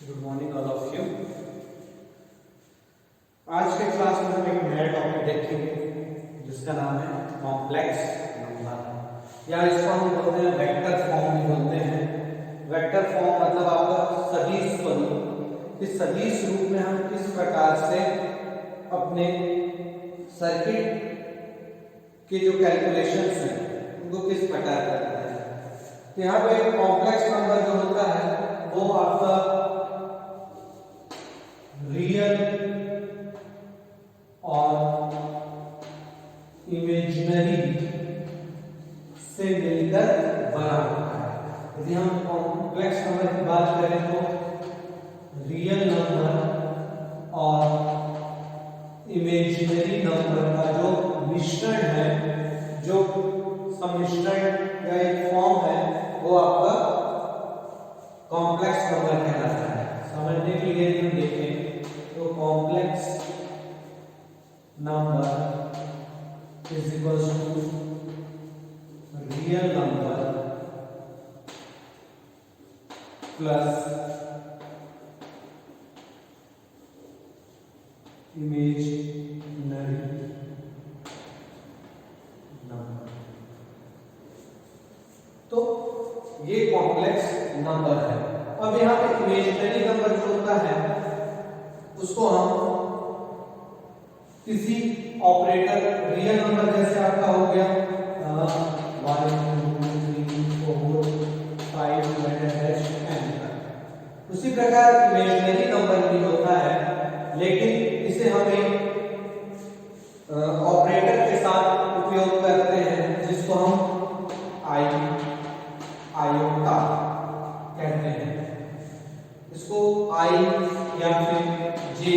Good morning all of you. आज के class में हम एक नया टॉपिक देखेंगे जिसका नाम है कॉम्प्लेक्स नंबर, या इसको हम बोलते हैं वेक्टर फॉर्म भी बोलते हैं। वेक्टर फॉर्म मतलब आपका सदिश स्वरूप। इस सदिश रूप में हम किस प्रकार से अपने सर्किट के जो कैलकुलेशंस हैं उनको किस प्रकार करते हैं। तो यहाँ पे कॉम्प्लेक्स नंबर जो होता है वो आपका रियल और इमेजिनरी से मिलकर बना होता है। यदि हम कॉम्प्लेक्स नंबर की बात करें तो रियल नंबर और इमेजिनरी नंबर का जो मिश्रण है, जो सम्मिश्रण या एक फॉर्म है, वो आपका कॉम्प्लेक्स नंबर कहलाता है। समझने के लिए हम देखें तो complex number is equal to real number plus imaginary number. तो ये कॉम्प्लेक्स नंबर है। अब यहाँ पे इमेजिनरी नंबर जो होता है उसको हम किसी ऑपरेटर, रियल नंबर जैसे आपका हो गया 1 2 3 4 5 उसी प्रकार इमेजिनरी नंबर भी होता है, लेकिन इसे हम एक ऑपरेटर के साथ उपयोग करते हैं जिसको हम आयोटा कहते हैं। इसको आई या फिर जे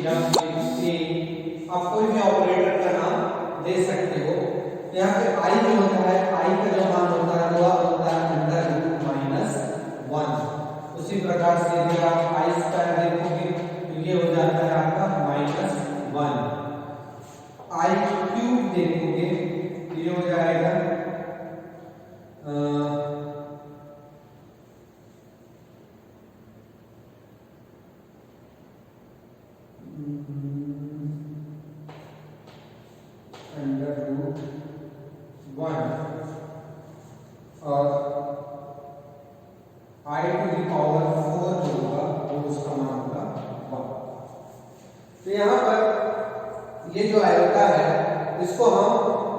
या फिर ए, आप कोई भी ऑपरेटर का नाम दे सकते हो। यहाँ पे आई जो होता है, आई का जो मान होता है वो होता है √-1। उसी प्रकार से यदि आप आई स्क्वायर देखोगे तो ये हो जाता है आपका -1। आई क्यूब देखोगे तो ये हो जाएगा √1 और आई टू द पावर 4 जो होगा वो उसका मान होगा 1। तो यहाँ पर ये जो आयोटा है इसको हम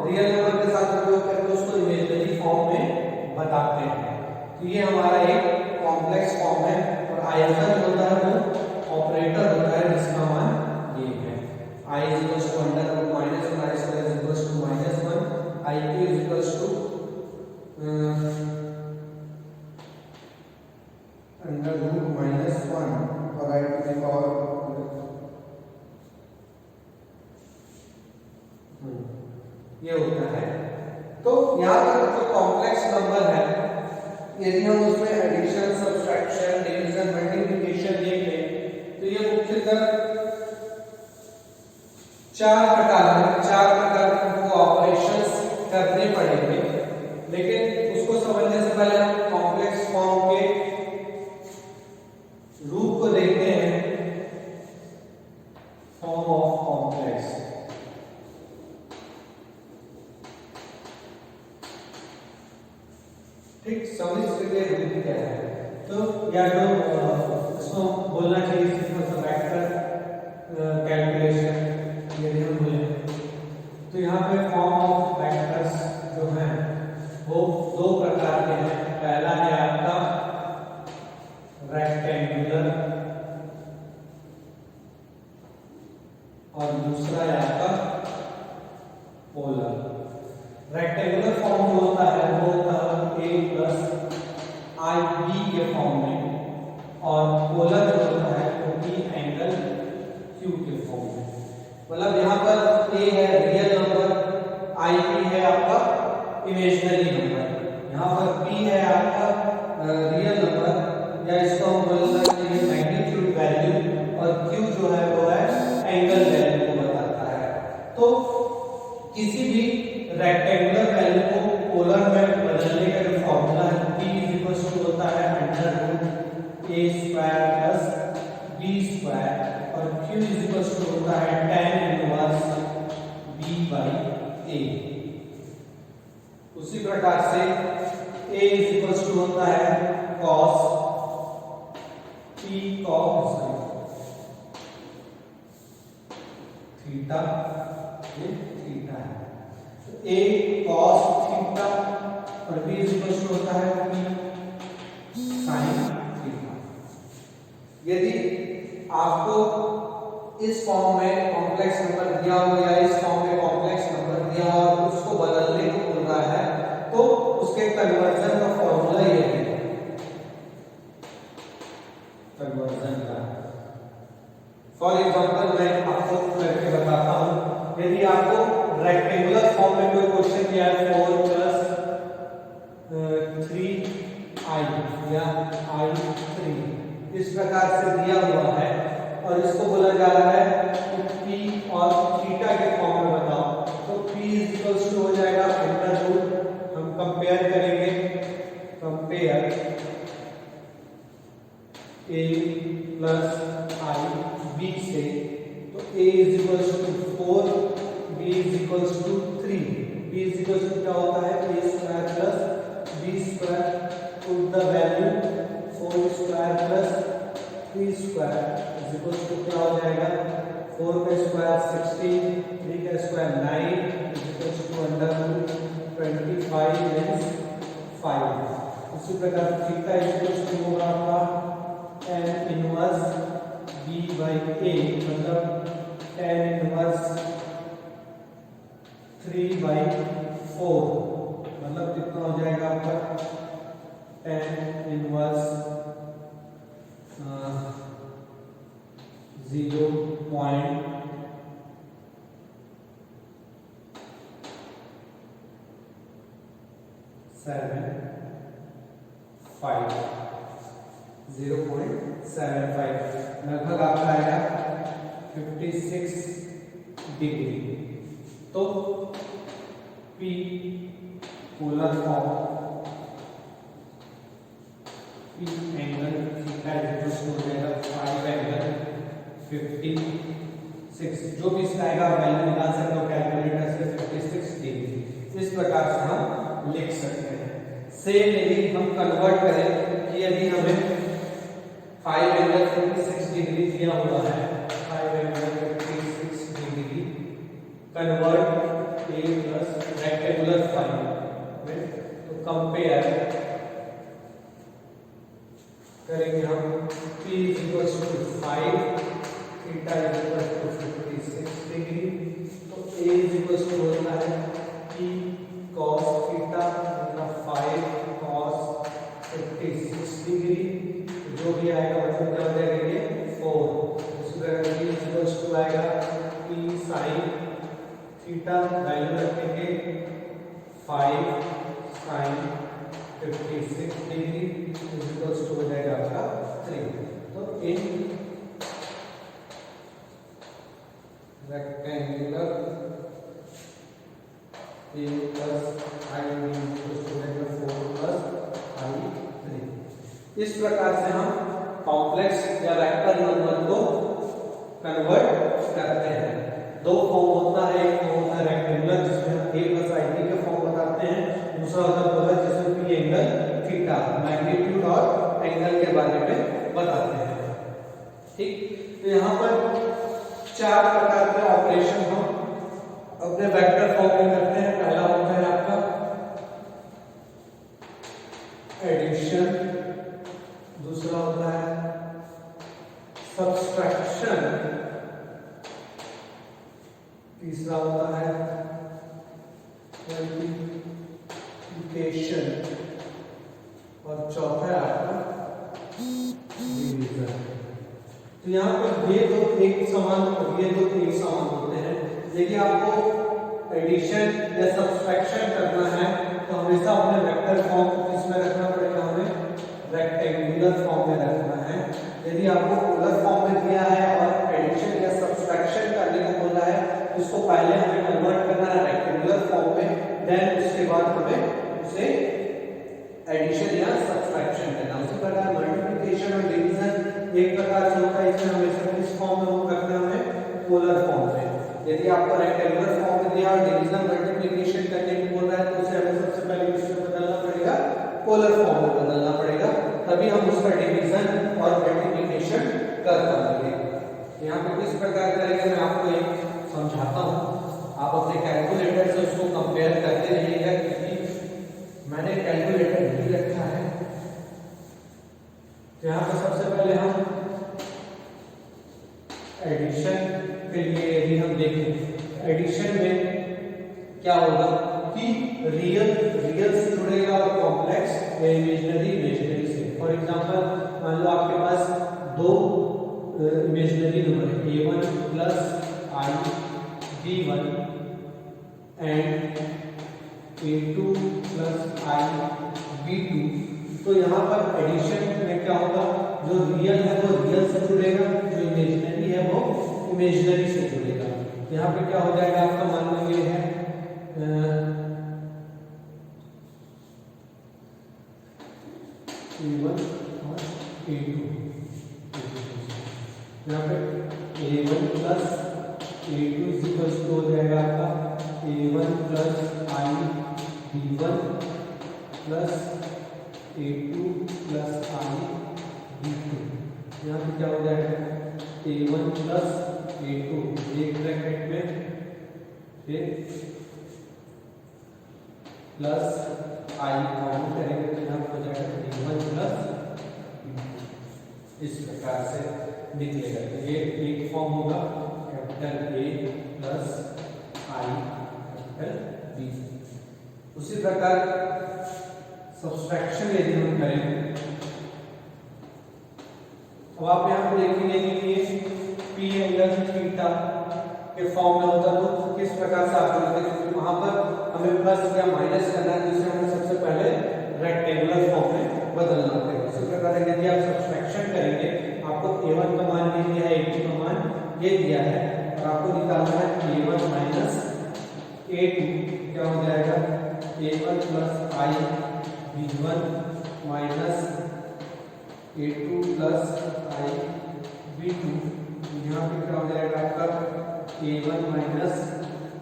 रियल नंबर के साथ उपयोग करके उसको इमेजिनरी फॉर्म में बताते हैं। तो ये हमारा एक कॉम्प्लेक्स फॉर्म है और आयोटा जो होता है वो ऑपरेटर होता है जिसका मान ये है i = √-1, i square = -1, i cube = √-1 और i to the power ये होता है। तो यहाँ पर जो कॉम्प्लेक्स नंबर है, यदि हम उसमें एडिशन, सब्ट्रैक्शन, डिवीजन, मल्टीप्लिकेशन देखें तो ये मुख्यतः 4 प्रकार के हमको ऑपरेशंस करने पड़ेंगे। लेकिन उसको समझने से पहले हम कॉम्प्लेक्स फॉर्म के रूप को देखते हैं। फॉर्म ऑफ कॉम्प्लेक्स, ठीक, समिश्र के रूप क्या है। तो या तो इसको बोलना चाहिए वेक्टर कैलकुलेशन। यदि हम बोले तो यहाँ पे फॉर्म ऑफ वेक्टर्स जो हैं वो 2 प्रकार के हैं। पहला है आपका रेक्टेंगुलर और दूसरा है आपका पोलर। रेक्टेंगुलर फॉर्म जो होता है वो होता है a + ib के फॉर्म में, और पोलर जो होता है वो p एंगल q के फॉर्म में। मतलब यहाँ पर a है रियल नंबर, ib है आपका इमेजिनरी नंबर, यहाँ पर p है आपका रियल नंबर या इसको हम बोलना चाहिए मैग्नीट्यूड वैल्यू, और q जो है वो है एंगल वैल्यू को बताता है। तो किसी भी रेक्टेंगुलर वैल्यू को पोलर में बदलने का जो फॉर्मूला है p = होता है √a² + उसी प्रकार से a इज इक्वल्स टू होता है cos p cos थीटा, ये थीटा है, तो a cos थीटा और b इज इक्वल्स टू होता है p sin थीटा। यदि आपको इस फॉर्म में कॉम्प्लेक्स नंबर दिया हो या इस फॉर्म में कॉम्प्लेक्स नंबर दिया हो और उसको बदलने को बोल रहा है तो उसके कन्वर्जन का फॉर्मूला ये है, कन्वर्जन का। फॉर एग्जांपल मैं आपको करके बताता हूं, यदि आपको रेक्टेंगुलर फॉर्म में कोई क्वेश्चन दिया है 4 + 3i या i3 इस प्रकार से दिया हुआ है और इसको बोला जा रहा है कि p और थीटा के फॉर्म में बताओ, तो p इज इक्वल्स टू हो जाएगा अंडर रूट, हम कंपेयर करेंगे, कंपेयर a + i b से, तो a is equals to 4, b is equals to 3, b is equals to क्या होता है a square plus b square, put the value 4 square plus 3 square is equals to क्या हो जाएगा 4 का स्क्वायर 16, 3 का square 9 is equals to under root 25 means 5। उसी प्रकार थीटा इज इक्वल्स टू होगा आपका tan inverse b by a, मतलब tan इनवर्स 3 by 4, मतलब कितना हो जाएगा आपका tan इनवर्स 0.75, लगभग आपका आएगा 56 डिग्री। तो P polar form P angle theta equals to हो जाएगा 5 एंगल 56, जो भी इसका आएगा वैल्यू निकाल सकते हो कैलकुलेटर से 56 डिग्री। इस प्रकार से हम लिख सकते हैं। सेम यदि हम कन्वर्ट करें कि यदि हमें 5 एंगल 56 डिग्री दिया हुआ है, 5 angle 56 degree convert a plus rectangular five, तो कंपेयर करेंगे हम p is equals to 5, theta is equals to 56 degree, तो a इज इक्वल्स टू होता है p cos थीटा मतलब 5 cos 56 डिग्री, जो भी आएगा मतलब क्या हो जाएगा ये 4। इसी प्रकार p इज इक्वल्स टू आएगा p sin थीटा, वैल्यू रखेंगे 5 sin 56 degree is equals to हो जाएगा आपका 3। तो in rectangular a plus i equals to हो जाएगा 4 plus i3। इस प्रकार से हम कॉम्प्लेक्स या वेक्टर नंबर को कन्वर्ट करते हैं। दो फॉर्म होता है, एक होता है रेक्टेंगुलर जिसमें हम a plus i के फॉर्म बताते हैं, दूसरा होता है पोलर जिसमें p एंगल थीटा मैग्नीट्यूड और एंगल के बारे में बताते हैं। ठीक, तो यहाँ पर 4 प्रकार के ऑपरेशन हम अपने वेक्टर फॉर्म में करते हैं। पहला होता है आपका एडिशन, दूसरा होता है सब्सट्रैक्शन, तीसरा होता है मल्टीप्लिकेशन और चौथा है आपका डिवीजन। तो यहाँ पर ये दो एक समान और ये दो एक समान होते हैं। यदि आपको एडिशन या सब्सट्रैक्शन करना है तो हमेशा अपने वेक्टर फॉर्म किसमें रखना पड़ेगा, हमें रेक्टेंगुलर फॉर्म में रखना है। यदि आपको पोलर फॉर्म में दिया है और एडिशन या सब्सट्रैक्शन करने को बोला है तो उसको पहले हमें कन्वर्ट करना है रेक्टेंगुलर फॉर्म में, देन उसके बाद हमें उसे एडिशन या सब्सट्रैक्शन करना। उसी प्रकार मल्टीप्लिकेशन और डिवीजन एक प्रकार से होता है, इसमें हमेशा किस फॉर्म में वो करते हैं, हमें पोलर फॉर्म में। यदि आपको रेक्टेंगुलर फॉर्म में दिया और डिवीजन मल्टीप्लिकेशन करने को बोल रहा है तो उसे हमें सबसे पहले पोलर फॉर्म में बदलना पड़ेगा, तभी हम उसका डिवीजन और मल्टीप्लिकेशन कर पाएंगे। यहाँ पे किस प्रकार करेंगे मैं आपको एक समझाता हूँ, आप अपने कैलकुलेटर से उसको कंपेयर करते रहिएगा, क्योंकि मैंने कैलकुलेटर नहीं रखा है। तो यहाँ पे सबसे पहले हम एडिशन के लिए यदि हम देखें, एडिशन में क्या होगा कि रियल से जुड़ेगा और कॉम्प्लेक्स या इमेजिनरी से। फॉर एग्जांपल मान लो आपके पास दो इमेजिनरी नंबर है, a1 plus i b1 and a2 plus i b2। तो यहाँ पर एडिशन में क्या होगा, जो रियल है वो रियल से जुड़ेगा, जो इमेजिनरी है वो इमेजिनरी से जुड़ेगा। यहाँ पे क्या हो जाएगा आपका, मान लो ये है a1 और a2, यहाँ पे a1 plus a2 equals to हो जाएगा आपका a1 plus i b1 plus a2 plus i b2। यहाँ पे क्या हो जाएगा a1 प्लस a2 एक ब्रैकेट में प्लस i कॉमन करेंगे तो यहाँ हो जाएगा a1 प्लस इस प्रकार से निकलेगा। तो ये एक फॉर्म होगा capital A plus i capital B। उसी प्रकार सब्सट्रैक्शन यदि हम करें, अब आप यहाँ पे देखेंगे कि ये P एंगल थीटा के फॉर्म में होता तो किस प्रकार से आप करते हैं, क्योंकि वहां पर हमें प्लस या माइनस करना है, जिसे हमें सबसे पहले रेक्टेंगुलर फॉर्म में बदलना पड़ेगा। इसी प्रकार यदि आप सब्सट्रैक्शन करेंगे, आपको a1 का मान ये दिया है, a2 का मान ये दिया है, और आपको निकालना है a1 माइनस a2। क्या हो जाएगा a1 plus i b1 minus a2 plus i b2। यहाँ पे क्या हो जाएगा आपका a1 minus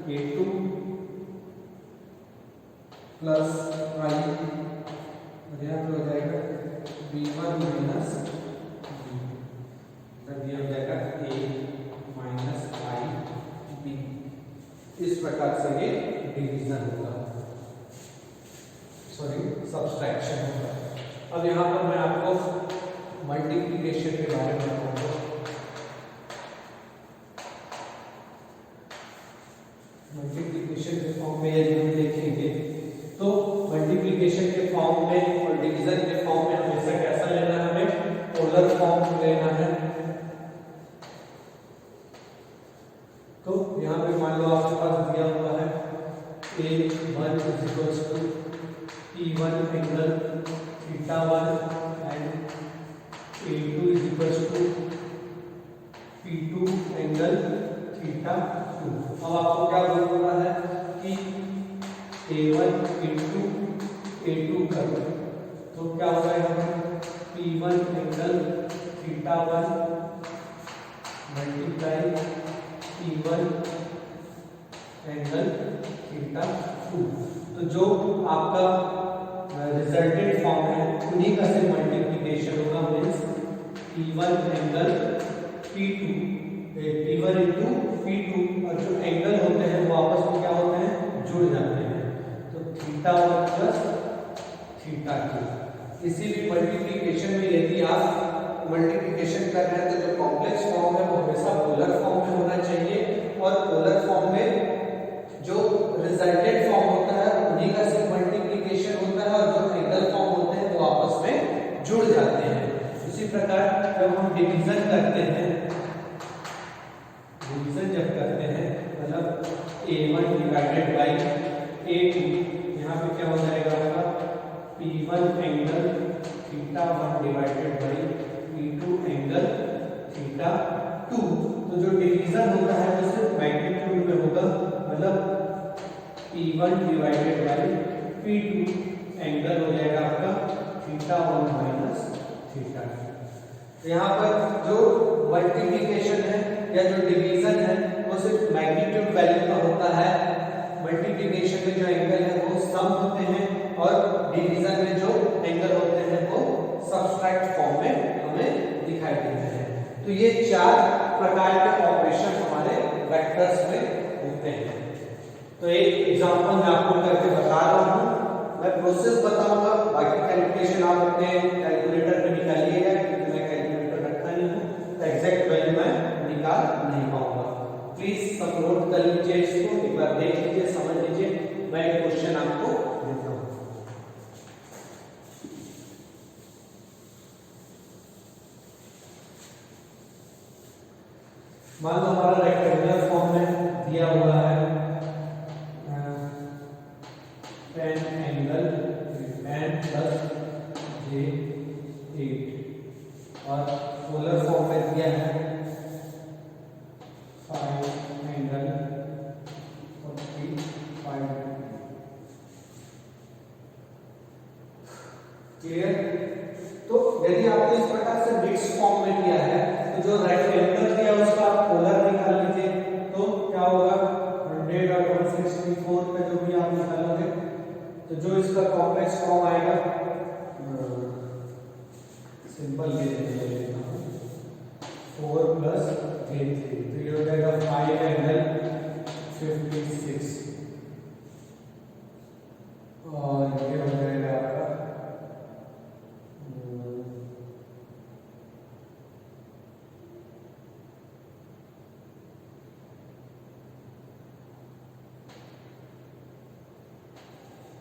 a2 plus i, और यहाँ पे हो जाएगा b1 माइनस b, तब ये हो जाएगा a माइनस i b। इस प्रकार से ये डिवीजन होगा, सॉरी सब्सट्रैक्शन होगा। अब यहाँ पर मैं आपको मल्टीप्लिकेशन के बारे में बताऊंगा। मल्टीप्लिकेशन के फॉर्म में यदि हम देखेंगे तो मल्टीप्लिकेशन के फॉर्म में और डिवीजन के फॉर्म में हमेशा कैसा लेना है, हमें पोलर फॉर्म लेना है। तो यहाँ पे मान लो आपके पास दिया हुआ है a1 equals to p1 angle θ1 and a2 equals to p2 angle θ2। अब आपको क्या बोलना है कि a1 into a2 करो, तो क्या हो जाएगा p1 angle θ1 multiply p1 angle θ2। तो जो आपका रिजल्टेंट फॉर्म है उन्हीं का से मल्टीप्लिकेशन होगा, means p1 angle p2 p1 into p2, और जो एंगल होते हैं वो आपस में क्या होते हैं, जुड़ जाते हैं। तो θ1 प्लस θ2। किसी भी मल्टीप्लिकेशन में यदि आप मल्टीप्लिकेशन कर रहे हैं तो जो कॉम्प्लेक्स फॉर्म है वो हमेशा पोलर फॉर्म में होना चाहिए, और पोलर फॉर्म में जो रिजल्टेंट फॉर्म होता है उन्हीं का सिर्फ मल्टीप्लिकेशन होता है, और जो एंगल फॉर्म होते हैं वो आपस में जुड़ जाते हैं। इसी प्रकार जब हम डिवीजन करते हैं, डिवीजन जब करते हैं मतलब a1 डिवाइडेड बाई a2, यहाँ पे क्या हो जाएगा आपका p1 angle θ1 divided by p2 angle θ2। तो जो डिवीजन होता है वो सिर्फ मैग्नीट्यूड में होगा, मतलब p1 divided by p2 angle हो जाएगा आपका θ1 माइनस θ2। यहाँ पर जो मल्टीप्लिकेशन है या जो डिवीजन है वो सिर्फ मैग्नीट्यूड वैल्यू का होता है, मल्टीप्लिकेशन में जो एंगल है वो सम होते हैं, और डिवीजन में जो तो ये 4 प्रकार के ऑपरेशन हमारे वेक्टर्स में होते हैं। तो एक एग्जांपल मैं आपको करके बता रहा हूँ, मैं प्रोसेस बताऊंगा, बाकी कैलकुलेशन आप अपने कैलकुलेटर पे निकालिएगा, क्योंकि मैं कैलकुलेटर रखा नहीं हूँ तो एग्जैक्ट वैल्यू मैं निकाल नहीं पाऊंगा। प्लीज सब नोट कर लीजिए, इसको एक बार देख लीजिए, समझ लीजिए। मैं एक क्वेश्चन आपको देता हूँ। मान लो हमारा रेक्टेंगुलर फॉर्म में दिया हुआ है 10 एंगल n प्लस j8 और पोलर फॉर्म में दिया है 5 एंगल 45। क्लियर? तो यदि आपको इस प्रकार से मिक्स फॉर्म में दिया है तो जो रेक्टेंगुलर दिया है उसका आप पोलर निकाल लीजिए, तो क्या होगा 100 और 164 का जो भी आप निकालोगे तो जो इसका कॉम्प्लेक्स फॉर्म आएगा, सिंपल ले लेते हैं 4 प्लस j3, तो ये हो जाएगा 5 एंगल 56 और ये हो जाएगा आपका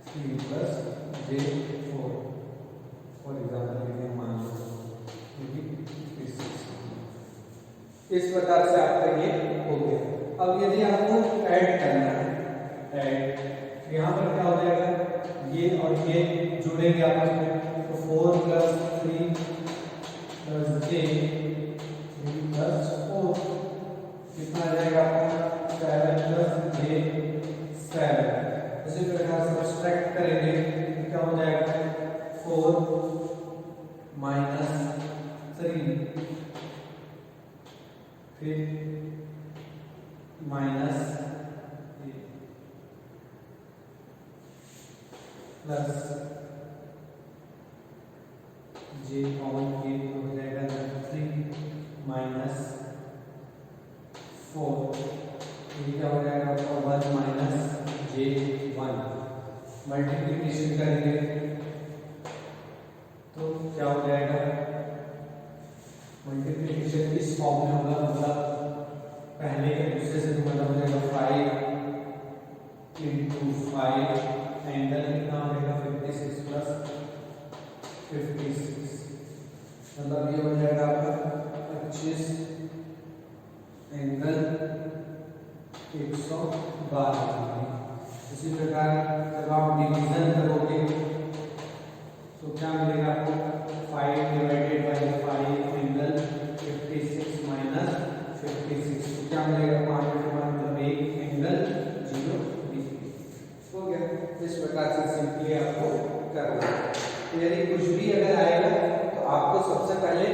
3 प्लस j4 फॉर एग्जाम्पल मान लो। इस प्रकार से आपका ये हो गया। अब यदि आपको ऐड करना है, ऐड यहाँ पर क्या हो जाएगा, ये और ये जुड़ेंगे आपस में, तो 4 प्लस 3 प्लस j 3 प्लस 4 कितना आ जाएगा आपका 7 प्लस j 7। इसी प्रकार से सब्ट्रैक्ट करेंगे तो क्या हो जाएगा 4 माइनस 3 फिर माइनस प्लस j कॉमन के हो जाएगा 3 माइनस 4, ये क्या हो जाएगा आपका 1 माइनस j1। मल्टीप्लिकेशन करेंगे तो क्या हो जाएगा, मल्टीप्लिकेशन इस फॉर्म में होगा, मतलब पहले के दूसरे से मतलब हो जाएगा 5 इंटू 5 एंगल कितना हो जाएगा 56 प्लस 56, मतलब ये हो जाएगा आपका 25 एंगल 112। इसी प्रकार जब आप डिवीजन करोगे तो क्या मिलेगा आपको 5 डिवाइडेड बाय 5 एंगल 56 माइनस 56, तो क्या मिलेगा 5 मतलब 1 एंगल 0 डिग्री। हो गया। इस प्रकार से सिंपली आपको करना है। तो यदि कुछ भी अगर आएगा तो आपको सबसे पहले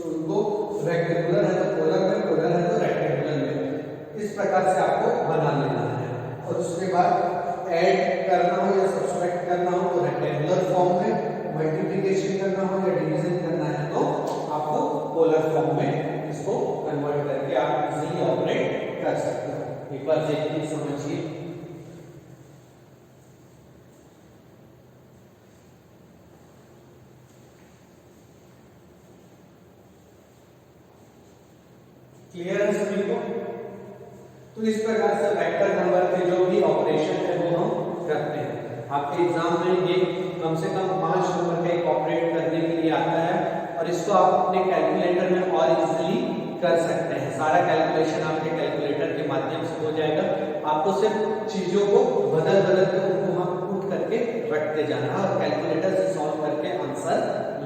उनको रेक्टेंगुलर है तो पोलर में, पोलर है तो रेक्टेंगुलर में, इस प्रकार से आपको बना लेना है। और उसके बाद ऐड करना हो या सब्ट्रैक्ट करना हो तो रेक्टेंगुलर फॉर्म में, मल्टीप्लिकेशन करना हो या डिवीजन करना है तो आपको पोलर फॉर्म में इसको कन्वर्ट करके आप इजीली ऑपरेट कर सकते हो। एक बार देखिए, समझिए। क्लियर है सभी को? तो इस प्रकार से वेक्टर नंबर के जो भी ऑपरेशन है वो हम करते हैं। आपके एग्जाम में ये कम से कम 5 नंबर का एक ऑपरेट करने के लिए आता है और इसको आप अपने कैलकुलेटर में और इजीली कर सकते हैं। सारा कैलकुलेशन आपके कैलकुलेटर के माध्यम से हो जाएगा। आपको सिर्फ चीजों को बदल बदल के उनको वहां पुट करके रखते जाना है और कैलकुलेटर से सॉल्व करके आंसर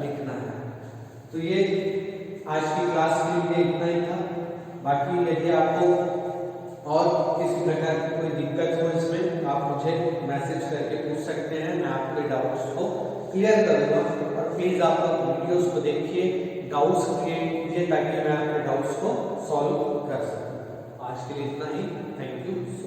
लिखना है। तो ये आज की क्लास के लिए इतना ही था। बाकी यदि आपको और किसी प्रकार की कोई दिक्कत हो इसमें, आप मुझे मैसेज करके पूछ सकते हैं, मैं आपके डाउट्स को क्लियर करूंगा। और प्लीज आप वीडियोस को देखिए, डाउट्स क्रिएट कीजिए ताकि मैं आपके डाउट्स को सॉल्व कर सकूं। आज के लिए इतना ही। Thank you.